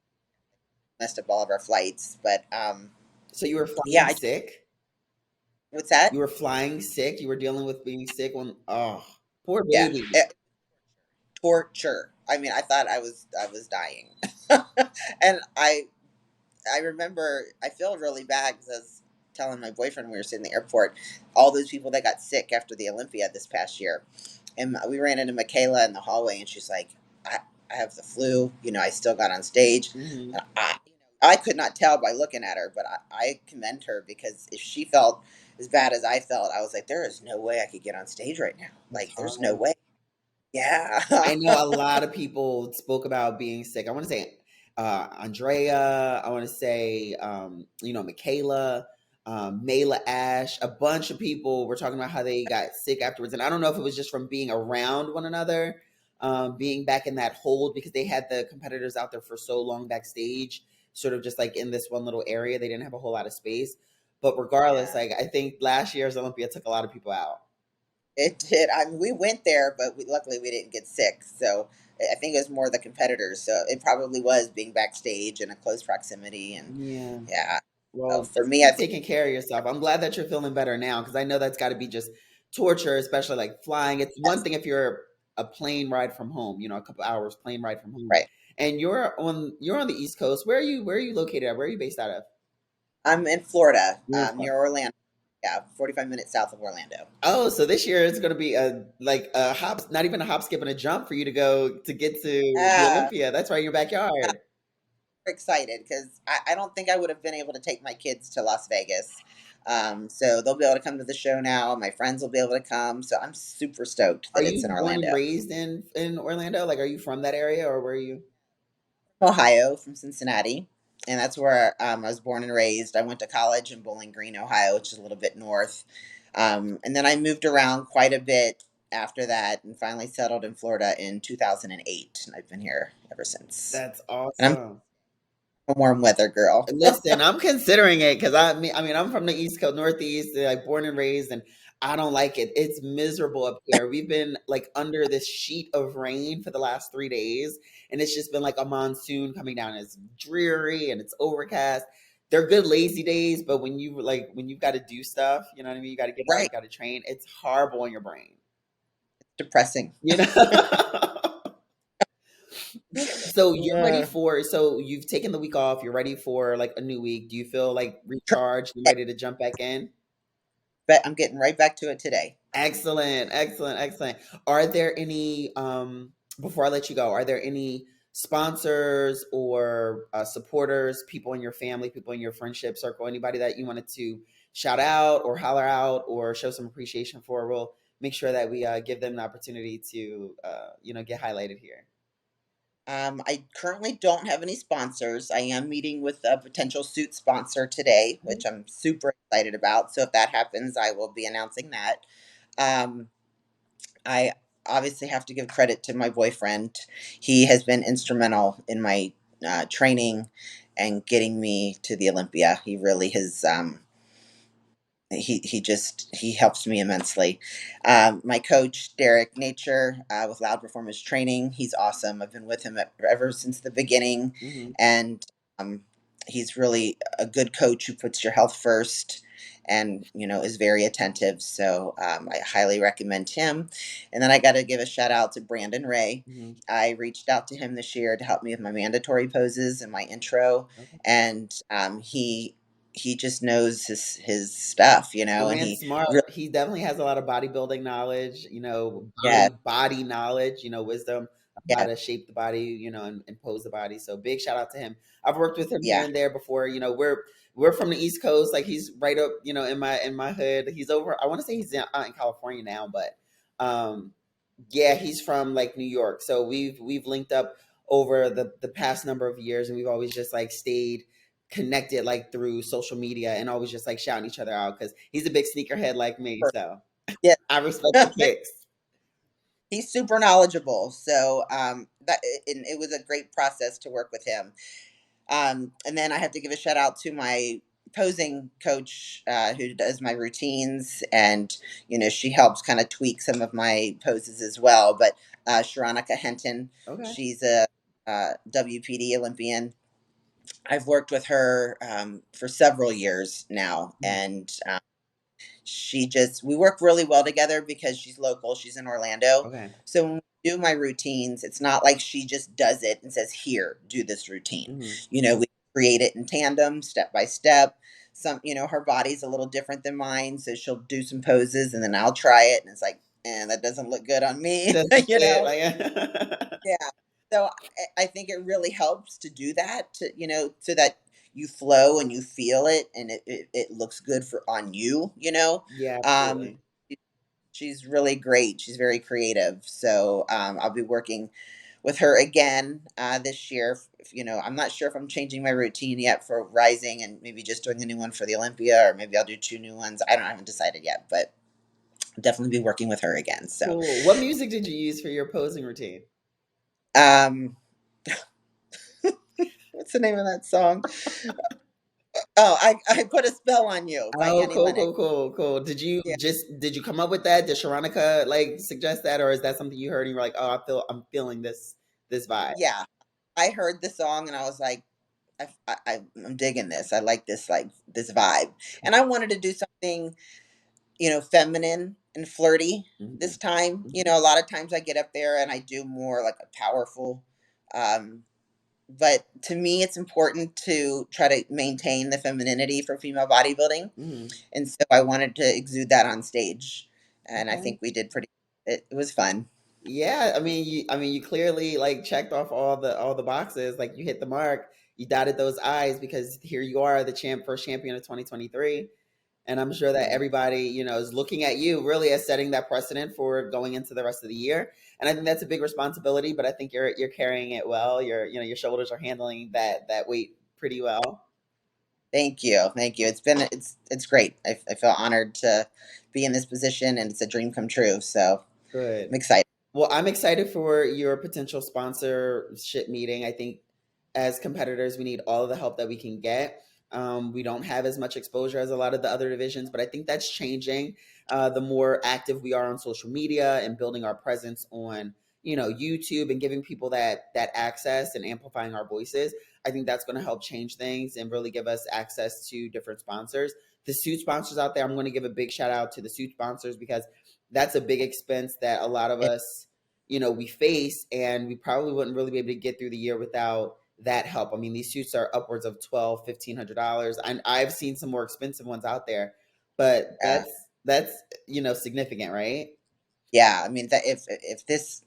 messed up all of our flights. But So you were yeah, flying sick? what's You that? were flying sick. You were dealing with being sick on. Oh, poor Yeah, baby. torture. I mean, I thought I was dying, and I remember I feel really bad because I was telling my boyfriend when we were sitting in the airport, all those people that got sick after the Olympia this past year, and we ran into Michaela in the hallway, and she's like, I have the flu. I still got on stage. Hmm. And I could not tell by looking at her, but I commend her because if she felt as bad as I felt, I was like, there is no way I could get on stage right now. That's Like, there's no hard. way. Yeah. I know a lot of people spoke about being sick. I want to say Andrea. I want to say Michaela. Mela Ash, a bunch of people were talking about how they got sick afterwards. And I don't know if it was just from being around one another, being back in that hold because they had the competitors out there for so long backstage, sort of just like in this one little area. They didn't have a whole lot of space. But regardless, Yeah, like I think last year's Olympia took a lot of people out. it did. I mean, we went there, but luckily we didn't get sick. So I think it was more the competitors. So it probably was being backstage in a close proximity. And Yeah. yeah, so Well, for just me, I keep think taking care of yourself. I'm glad that you're feeling better now because I know that's got to be just torture, especially like flying. It's one yes, thing if you're a plane ride from home, a couple hours plane ride from home, right. and you're on the East Coast. Where are you located at? Where are you based out of? I'm in Florida, You're in Florida. near Orlando. Yeah, 45 minutes south of Orlando. Oh, so this year it's going to be a hop, not even a hop, skip, and a jump for you to go to get to the Uh, Olympia. That's right in your backyard. excited because I don't think I would have been able to take my kids to Las Vegas. So they'll be able to come to the show now. My friends will be able to come. So I'm super stoked Are that it's you in born and Orlando. raised in Orlando? Like, are you from that area or where are you? Ohio, from Cincinnati. And that's where I was born and raised. I went to college in Bowling Green, Ohio, which is a little bit north. And then I moved around quite a bit after that and finally settled in Florida in 2008. And I've been here ever since. That's And awesome. I'm a warm weather girl. Listen, I'm considering it because I mean, I'm from the East Coast, Northeast, like born and raised, and I don't like it. It's miserable up here. We've been like under this sheet of rain for the last 3 days, and it's just been like a monsoon coming down. It's dreary and it's overcast. They're good lazy days, but when you've got to do stuff, you know what I mean? You got to get out, you Right. got to train. It's horrible on your brain, Depressing. you know. So you're ready Uh, for, so you've taken the week off, you're ready for like a new week. Do you feel like recharged and ready to jump back in? but I'm getting right back to it today. Excellent, excellent, excellent. Are there any, before I let you go, are there any sponsors or supporters, people in your family, people in your friendship circle, anybody that you wanted to shout out or holler out or show some appreciation for? We'll make sure that we give them the opportunity to, get highlighted here. I currently don't have any sponsors. I am meeting with a potential suit sponsor today, which I'm super excited about. So if that happens, I will be announcing that. Um, I obviously have to give credit to my boyfriend. He has been instrumental in my training and getting me to the Olympia. He really has. He helps me immensely. My coach Derek Nature with Loud Performance Training, he's awesome. I've been with him ever since the beginning, Hmm. and um, he's really a good coach who puts your health first and is very attentive. So I highly recommend him. And then I got to give a shout out to Brandon Ray. Hmm. I reached out to him this year to help me with my mandatory poses and my intro, Okay. and he just knows his stuff, The and man's he smart. really, He definitely has a lot of bodybuilding knowledge, yeah, body knowledge, wisdom of how yeah, to shape the body, and pose the body. So big shout out to him. I've worked with him here yeah, and there before. We're from the East Coast. Like he's right up, in my hood. He's over. I want to say he's out in California now, but um, yeah, he's from like New York. So we've linked up over the past number of years, and we've always just like stayed connected like through social media and always just like shouting each other out because he's a big sneakerhead like me. So yeah. I respect the kicks. He's super knowledgeable. So that and it was a great process to work with him. And then I have to give a shout out to my posing coach who does my routines, and she helps kind of tweak some of my poses as well. But Sharonica Henton, Okay. she's a WPD Olympian. I've worked with her for several years now, Mhm. and we work really well together because she's local. She's in Orlando. Okay. So when we do my routines, it's not like she just does it and says, "Here, do this routine." Hmm. We create it in tandem, step by step. Her body's a little different than mine, so she'll do some poses and then I'll try it and it's like, "And that doesn't look good on me." Doesn't fit like. Yeah. So I think it really helps to do that so that you flow and you feel it and it looks good for on you. Yeah, Um, absolutely. she's really great. She's very creative. So I'll be working with her again this year. I'm not sure if I'm changing my routine yet for Rising and maybe just doing a new one for the Olympia, or maybe I'll do 2 new ones. I haven't decided yet, but I'll definitely be working with her again. So, Cool. What music did you use for your posing routine? um, what's the name of that song? Oh, I put a spell on you by Oh, Annie cool, Lennox. cool, cool, cool. Yeah, Did you come up with that? Did Sharonica like suggest that, or is that something you heard and you're like, oh, I'm feeling this vibe? yeah. I heard the song and I was like, I'm digging this. I like this, like this vibe, and I wanted to do something, feminine and flirty Hmm. this time. Hmm. A lot of times I get up there and I do more like a powerful, um, but to me, it's important to try to maintain the femininity for female bodybuilding. Hmm. And so I wanted to exude that on stage. And I Okay. think we did it was fun. Yeah, you clearly like checked off all the boxes. Like you hit the mark. You dotted those I's because here you are, the first champion of 2023. And I'm sure that Thank, everybody, is looking at you really as setting that precedent for going into the rest of the year. And I think that's a big responsibility, but I think you're carrying it well. Your shoulders are handling that weight pretty well. thank you. Thank you. It's great. I feel honored to be in this position and it's a dream come true. So Good. I'm excited. Well, I'm excited for your potential sponsorship meeting. I think as competitors, we need all of the help that we can get. We don't have as much exposure as a lot of the other divisions, but I think that's changing. The more active we are on social media and building our presence on, YouTube and giving people that access and amplifying our voices, I think that's going to help change things and really give us access to different sponsors. The suit sponsors out there, I'm going to give a big shout out to the suit sponsors because that's a big expense that a lot of us, we face, and we probably wouldn't really be able to get through the year without that help. I mean, these suits are upwards of $1,200, and I've seen some more expensive ones out there, but Uh, that's significant, right? yeah, I mean that if this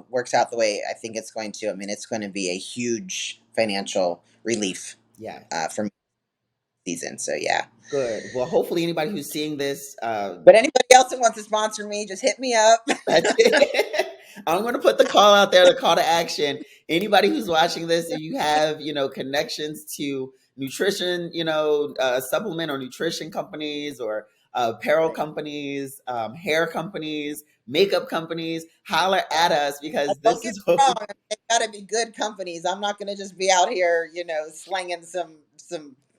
works out the way I think it's going to, I mean it's going to be a huge financial relief Yes. for me this season. So yeah. Good. Well, hopefully anybody who's seeing this, But anybody else that wants to sponsor me, just hit me up. that's it. I'm going to put the call out there, the call to action. Anybody who's watching this, if you have, connections to nutrition, supplement or nutrition companies or apparel Right. companies, hair companies, makeup companies, holler at us because Don't this get is me what wrong. They got to be good companies. I'm not going to just be out here, slinging some,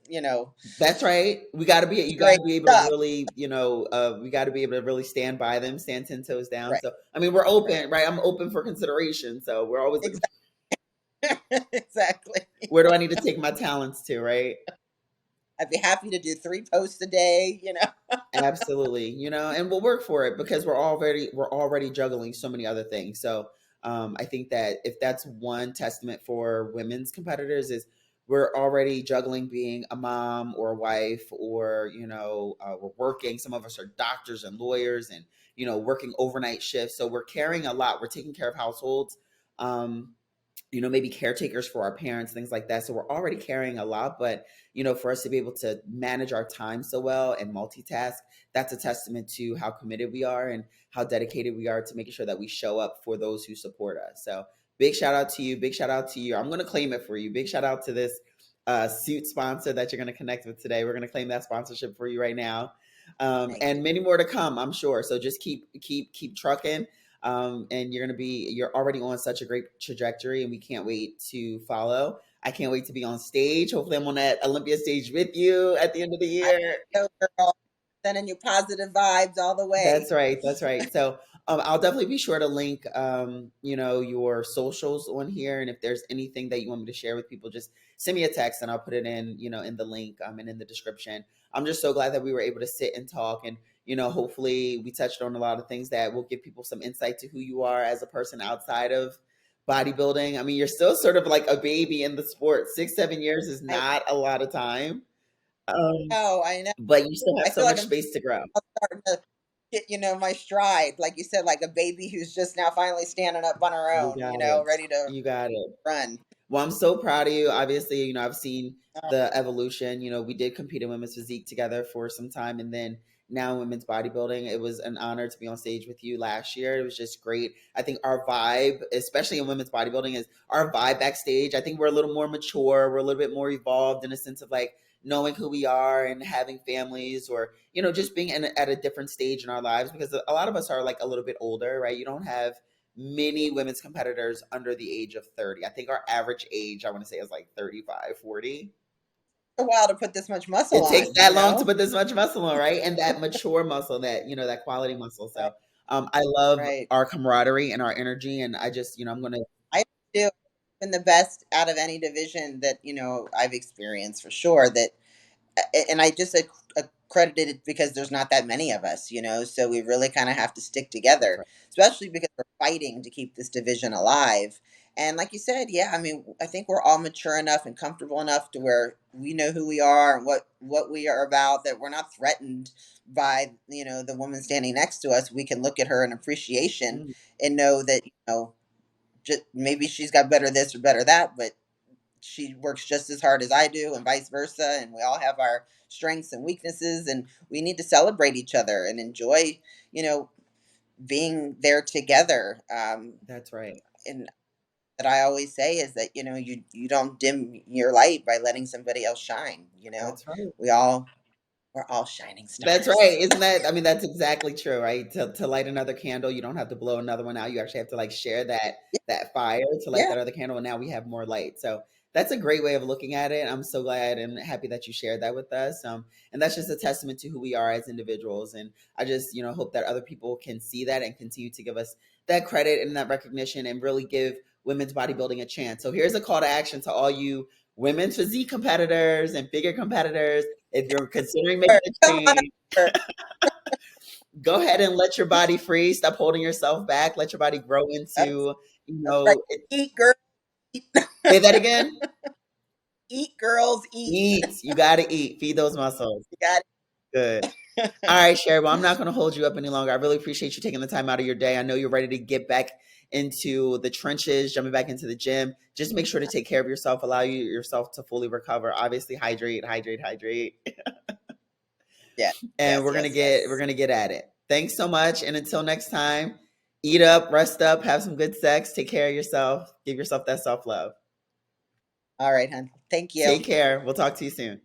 you know, that's right. You got great to be able to stuff. really, we got to be able to really stand by them, stand 10 toes down. Right. So, I mean, we're Right. open, right? I'm open for consideration. So we're always looking, Exactly. Exactly. where do I need to take my talents to, right? I'd be happy to do 3 posts a day. Absolutely, and we'll work for it because we're already juggling so many other things. So I think that if that's one testament for women's competitors is we're already juggling being a mom or a wife or we're working. Some of us are doctors and lawyers and working overnight shifts. So we're carrying a lot. We're taking care of households. Um, maybe caretakers for our parents, things like that. So we're already carrying a lot, but for us to be able to manage our time so well and multitask, that's a testament to how committed we are and how dedicated we are to making sure that we show up for those who support us. So big shout out to you. Big shout out to you. I'm going to claim it for you. Big shout out to this suit sponsor that you're going to connect with today. We're going to claim that sponsorship for you right now. Thank you. And many more to come, I'm sure. So just keep trucking, and you're already on such a great trajectory, and we can't wait to follow. I can't wait to be on stage. Hopefully I'm on that Olympia stage with you at the end of the I year. know, girl. Sending you positive vibes all the way. That's right. That's right. So I'll definitely be sure to link, your socials on here. And if there's anything that you want me to share with people, just send me a text and I'll put it in, in the link, and in the description. I'm just so glad that we were able to sit and talk, and, hopefully we touched on a lot of things that will give people some insight to who you are as a person outside of bodybuilding. I mean, you're still sort of like a baby in the sport. 6, 7 years is I not a lot of time. Um, know. I know. but you still have I so feel like much I'm space to grow. starting to get, my stride. Like you said, like a baby who's just now finally standing up on her You own, got it. ready to You got it. run. Well, I'm so proud of you. Obviously, I've seen Oh, the evolution. We did compete in women's physique together for some time, and then now in women's bodybuilding. It was an honor to be on stage with you last year. It was just great. I think our vibe, especially in women's bodybuilding, is our vibe backstage. I think we're a little more mature. We're a little bit more evolved in a sense of like knowing who we are and having families, or just being at a different stage in our lives, because a lot of us are like a little bit older, right? You don't have many women's competitors under the age of 30. I think our average age, I want to say, is like 35, 40. a while to put this much muscle It takes on, that long to put this much muscle on, right? And that mature muscle, that quality muscle. Right, So I love right. our camaraderie and our energy. And I just, I'm going to, I do been the best out of any division that I've experienced for sure. That and I just accredited it because there's not that many of us, so we really kind of have to stick that's together, right. especially because we're fighting to keep this division alive. And like you said, yeah, I mean, I think we're all mature enough and comfortable enough to where we know who we are and what we are about, that we're not threatened by the woman standing next to us. We can look at her in appreciation Mm, and know that just maybe she's got better this or better that, but she works just as hard as I do, and vice versa. And we all have our strengths and weaknesses, and we need to celebrate each other and enjoy, you know, being there together. that's right. And that I always say is that you don't dim your light by letting somebody else shine. That's right. We all we're all shining That's stars. right. Isn't that? I mean, that's exactly true, right? To light another candle, you don't have to blow another one out. You actually have to like share that fire to light Yeah, that other candle, and now we have more light. So that's a great way of looking at it. I'm so glad and happy that you shared that with us. And that's just a testament to who we are as individuals. And I just, hope that other people can see that and continue to give us that credit and that recognition, and really give women's bodybuilding a chance. So here's a call to action to all you women's physique competitors and figure competitors. If you're considering making a come on change, over. go ahead and let your body free. Stop holding yourself back. Let your body grow That's, into, that's right. it. Eat, girls, eat. Say that again. Eat, girls, eat. Eat. You got to eat. Feed those muscles. You got Good. it. All right, Sherry. Well, I'm not going to hold you up any longer. I really appreciate you taking the time out of your day. I know you're ready to get back into the trenches, jumping back into the gym. Just make sure to take care of yourself. Allow yourself to fully recover. Obviously, hydrate, hydrate, hydrate. Yes, And yes, yes, we're yes. gonna get at it. Thanks so much, and until next time, eat up, rest up, have some good sex, take care of yourself, give yourself that self love. All right, hon. Thank you. Take care. We'll talk to you soon.